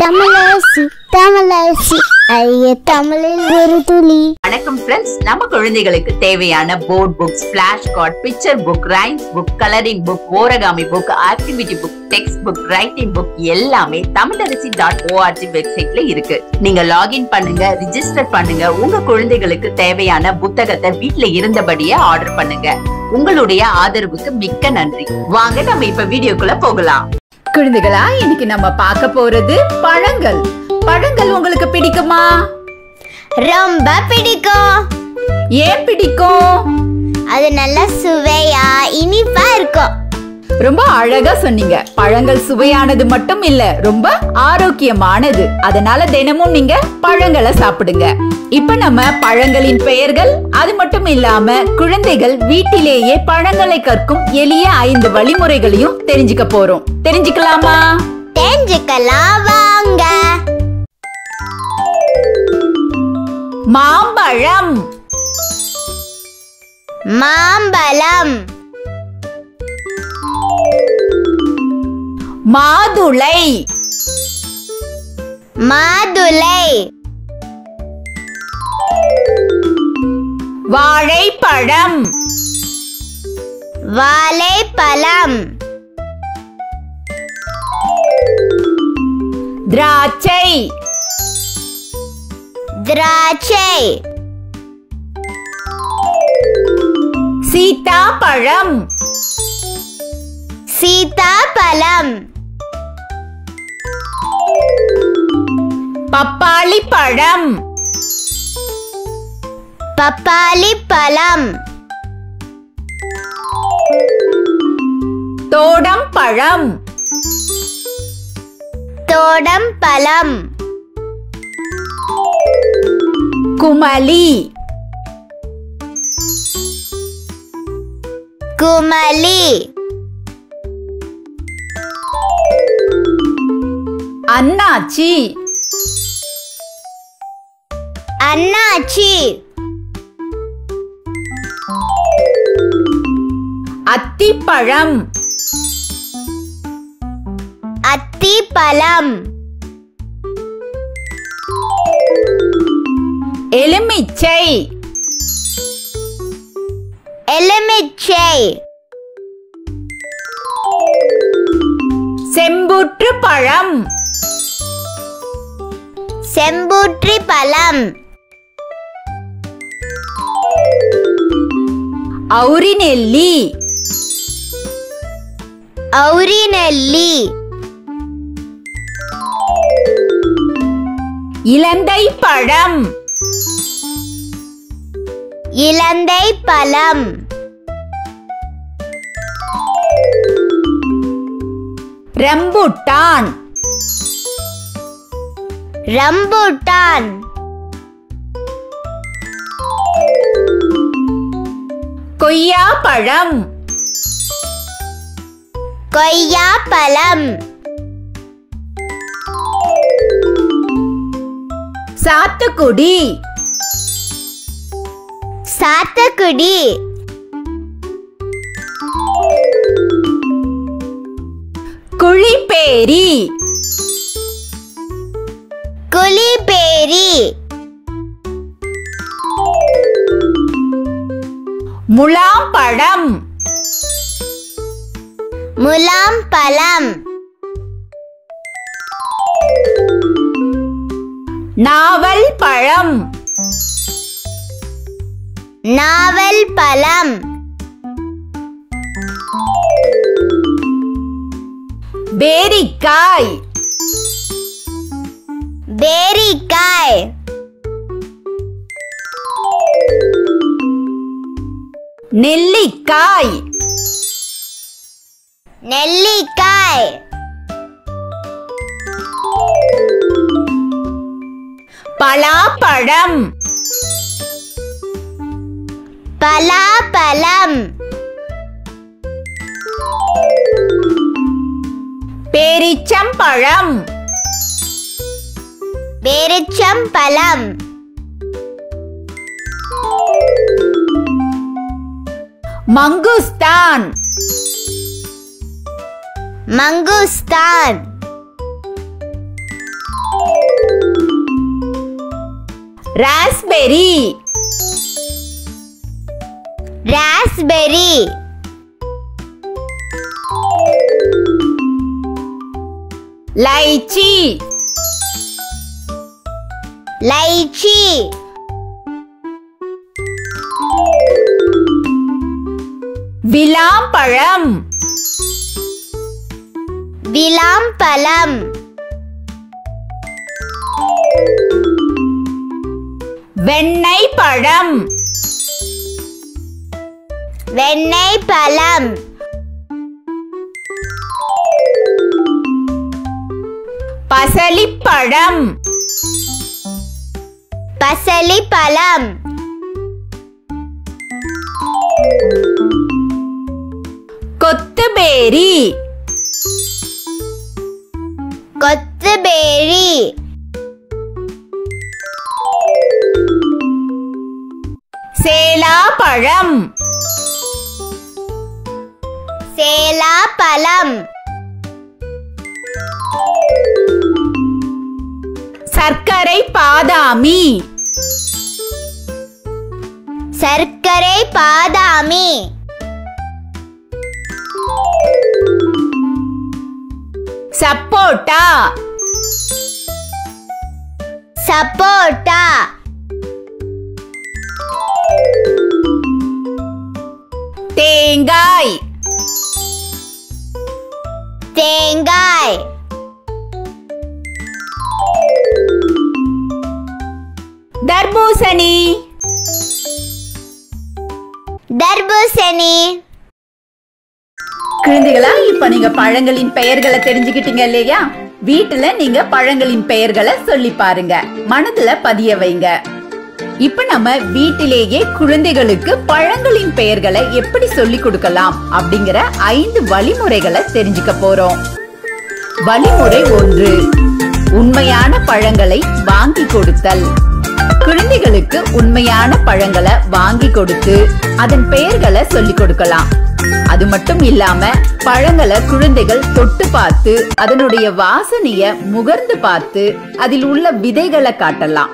தமிழரசி ஐய தமிழில் ஒரு துளி. வணக்கம் ஃப்ரெண்ட்ஸ், நம்ம குழந்தைகளுக்கு தேவையான board books, flash card, picture book, rhymes book, colouring book, origami book, activity book, text book, writing book எல்லாமே tamilaraci.org வெப்சைட்ல இருக்கு. நீங்க லாகின் பண்ணுங்க, ரிஜிஸ்டர் பண்ணுங்க. உங்க குழந்தைகளுக்கு தேவையான புத்தகத்தை வீட்ல இருந்தபடியே ஆர்டர் பண்ணுங்க. உங்களுடைய ஆதரவுக்கு மிக்க நன்றி. வாங்க நம்ம இப்ப வீடியோக்குள்ள போகலாம். குழந்தைகளா, இன்னைக்கு நம்ம பார்க்க போறது பழங்கள். பழங்கள் உங்களுக்கு பிடிக்குமா? ரொம்ப பிடிக்கும். ஏன் பிடிக்கும்? அது நல்லா சுவையா இனிப்பா இருக்கும். ரொம்ப அழகா சொன்னீங்க. பழங்கள் சுவையானது மட்டும் இல்ல, ரொம்ப ஆரோக்கியமானது. அதனால தினமும் நீங்க பழங்களை சாப்பிடுங்க. இப்ப நம்ம பழங்களின் பெயர்கள், அது மட்டும் இல்லாம குழந்தைகள் வீட்டிலேயே பழங்களை கற்கும் எளிய 5 வழிமுறைகளையும் தெரிஞ்சுக்க போறோம். தெரிஞ்சுக்கலாமா? தெரிஞ்சுக்கலாம் வாங்க. மாம்பழம், மாம்பழம், மாதுளை, மாதுளை, வாழைப்பழம், வாழைப்பழம், திராட்சை, திராட்சை, சீத்தாப்பழம், சீத்தாப்பழம், பப்பாளி பழம், பப்பாளி பழம், தோடம் பழம், தோடம் பழம், குமலி, குமலி, அன்னாச்சி, அன்னாச்சி, அத்திப்பழம், அத்திப்பழம், எலுமிச்சை, எலுமிச்சை, செம்புற்று பழம், செம்பூற்றி பழம், அவுரிநெல்லி, அவுரிநெல்லி, இலந்தை பழம், இலந்தை பழம், ரம்புட்டான், ரம்பூட்டான், கொய்யாப்பழம், கொய்யாப்பழம், சாத்துக்குடி, சாத்துக்குடி, குழிப்பேரி, குளிபேரி, முலாம்பழம், முலாம்பழம், நாவல் பழம், நாவல் பழம், பேரிக்காய், பேரிக்காய், நெல்லிக்காய், நெல்லிக்காய், பலாப்பழம், பலாப்பழம், பேரிச்சம்பழம், பேரிச்சம்பழம், மங்குஸ்தான், மங்குஸ்தான், ராஸ்பெரி ராஸ்பெரி லைச்சி லைச்சி விளாம்பழம் விளாம்பழம் வெண்ணெய் பழம் வெண்ணெய் பழம் பசலிப்பழம் பசலிப்பழம் கொத்துபேரி கொத்துபேரி சேலாப்பழம் சேலாப்பழம் சர்க்கரை பாதாமி சர்க்கரை பாதாமி சப்போட்டா சப்போட்டா தேங்காய் தேங்காய் தர்பூசணி தர்பூசணி குழந்தைகளா, இப்ப நீங்க பழங்களின் பெயர்களை தெரிஞ்சுக்கிட்டீங்க இல்லையா? வீட்டுல நீங்க பழங்களின் பெயர்களை சொல்லி பாருங்க, மனதுல பதிய வைங்க. இப்ப நம்ம வீட்டிலேயே குழந்தைகளுக்கு பழங்களின் பெயர்களை எப்படி சொல்லி கொடுக்கலாம் அப்படிங்கிற 5 வழிமுறைகளை தெரிஞ்சுக்க போறோம். வழிமுறை 1, உண்மையான பழங்களை வாங்கி கொடுத்தல். குழந்தைகளுக்கு உண்மையான பழங்களை வாங்கி கொடுத்து அதன் பெயர்களை சொல்லி கொடுக்கலாம். அது மட்டும் இல்லாம பழங்களை குழந்தைகள் தொட்டு பார்த்து அதனுடைய வாசனைய முகர்ந்து பார்த்து அதில் உள்ள விதைகளை காட்டலாம்.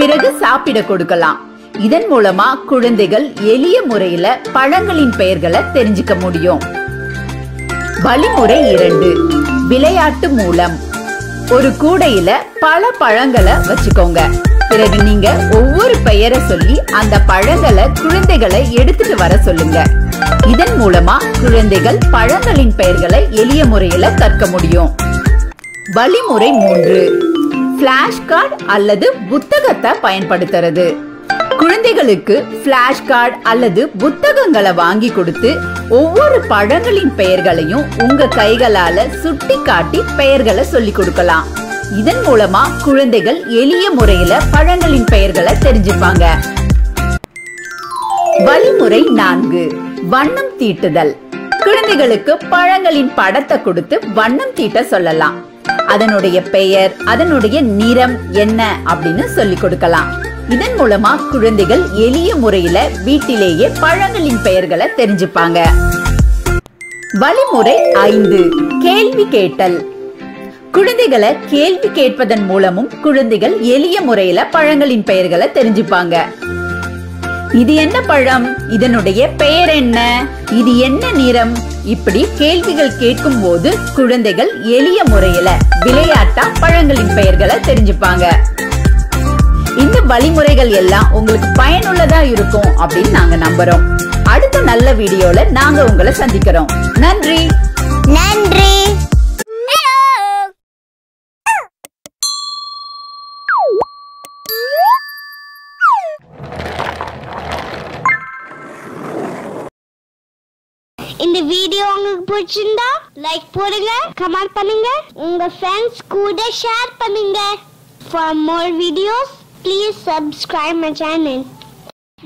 பிறகு சாப்பிட கொடுக்கலாம். இதன் மூலமா குழந்தைகள் எளிய முறையில பழங்களின் பெயர்களை தெரிஞ்சுக்க முடியும். வழிமுறை 2, விளையாட்டு மூலம். ஒரு கூடையில பல பழங்களை வச்சுக்கோங்க. பிறகு நீங்க ஒவ்வொரு பெயரை சொல்லி அந்த பழங்களை குழந்தைகளை எடுத்துட்டு வர சொல்லுங்க. இதன் மூலமா குழந்தைகள் பழங்களின் பெயர்களை எளிய முறையில கற்க முடியும். வழிமுறை 3, பிளாஷ் கார்டு அல்லது புத்தகத்தை பயன்படுத்துறது. குழந்தைகளுக்கு பிளாஷ் கார்டு அல்லது புத்தகங்களை வாங்கி கொடுத்து ஒவ்வொரு பழங்களின் பெயர்களையும் உங்க கைகளால சுட்டி காட்டி பெயர்களை சொல்லி கொடுக்கலாம். இதன் மூலமா குழந்தைகள் எளிய முறையில பழங்களின் பெயர்களை தெரிஞ்சுப்பாங்க. வழிமுறை 4, வண்ணம் தீட்டுதல். குழந்தைகளுக்கு பழங்களின் படத்தை கொடுத்து வண்ணம் தீட்ட சொல்லலாம். அதனுடைய பெயர், அதனுடைய நிறம் என்ன அப்படின்னு சொல்லி கொடுக்கலாம். இதன் மூலமா குழந்தைகள் எளிய முறையில வீட்டிலேயே பழங்களின் பெயர்களை தெரிஞ்சுப்பாங்க. வழிமுறை 5, கேள்வி கேட்டல். குழந்தைகளை கேள்வி கேட்பதன் மூலமும் குழந்தைகள் எளிய முறையில பழங்களின் பெயர்களை தெரிஞ்சுப்பாங்க. இது என்ன பழம்? இதனுடைய பெயர் என்ன? இது என்ன நிறம்? இப்படி கேள்விகள் கேட்கும் போது குழந்தைகள் எளிய முறையில விளையாட்டா பழங்களின் பெயர்களை தெரிஞ்சுப்பாங்க. இந்த வழிமுறைகள் எல்லாம் உங்களுக்கு பயனுள்ளதா இருக்கும் அப்படின்னு நாங்க நம்புறோம். அடுத்த நல்ல வீடியோல நாங்க உங்களை சந்திக்கிறோம். நன்றி. நன்றி. இந்த வீடியோ உங்களுக்கு பிடிச்சிருந்தா லைக் போடுங்க, கமெண்ட் பண்ணுங்க, உங்க ஃப்ரெண்ட்ஸ் கூட ஷேர் பண்ணுங்க. For more videos, please subscribe my channel.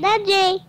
That's it.